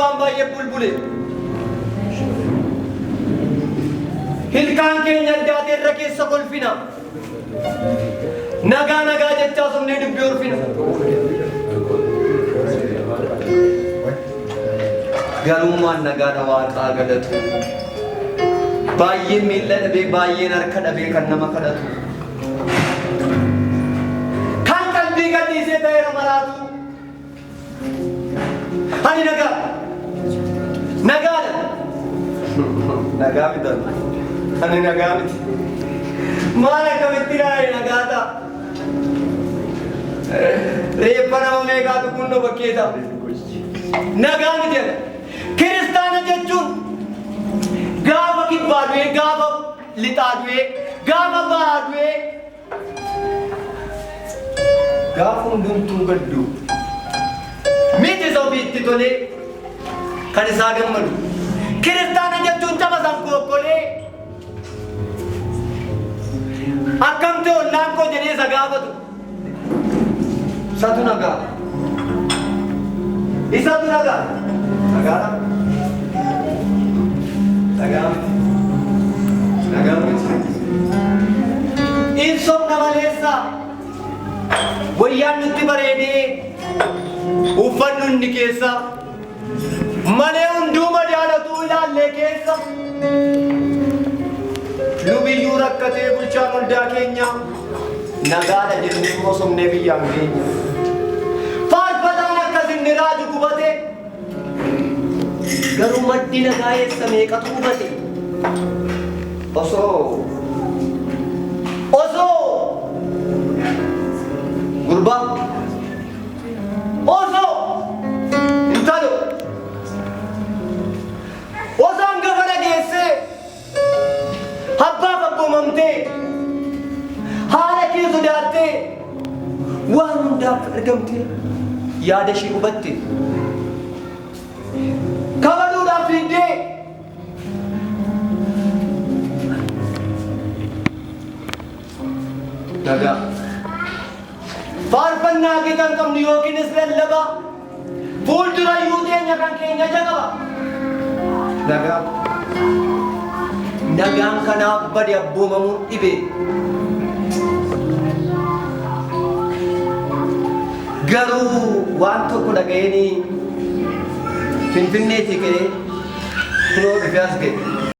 waan baay'ee bulbule. Ilkaan keenya addaatee irra keessa kolfina. Nagaa nagaa jechaa somnee dubbii orfina. Garummaan nagaadha waaqaa galatu. Baay'een miilla dhabee baay'een harka dhabee kan nama kadhatu. Kan qalbii gadhiisee ta'eera maraatu. Ani nagaa. Nagaadha. Nagaa bitan. Ani nagaa miti. Maal akkamitti naayee nagaa ta'a? Reeffa nama meeqaatu kunno bakkee ta'a? Nagaa miti ana. Kiristaana jechuun gaafa kibbaa du'ee, gaafa lixaa du'ee, gaafa ba'aa du'ee, gaafa hundumtuu gaddu. Miti isa ofiitti tolee kan isaa gammadu. Kiristaana jechuun tapha san kookkolee akkamte ollaan koo jedhee isa gaafatu. Isatu nagaa. Isatu nagaa. Nagaadha. Nagaa miti. Nagaa miti. In somna maleessa wayyaan nutti bareedee uffannu inni keessa malee hunduu madaalatu ilaallee keessa lubiyyuu rakkatee bulchaan waldaa keenya nagaadha jennee immoo somnee biyyaan keenya faarfataan akkas inni raaju gubate garuu maddi nagaa eessa meeqatu gubate osoo gurbaa osoo intalo osaan gafa dhageessee abbaaf abboomamtee haala kee sodaattee waan hundaaf argamtee yaada ishee hubatte kabaduudhaaf fiiddee nagaa faarfannaa kee kan qabnu yookiinis lallaba fuuldurayyuu teenya kan keenya jaqaba nagaa nagaan kanaaf bade abboomamuun dhibe garuu waan tokko dhaga'eenii finfinneetii ka'ee kunoo dhufe as ga'e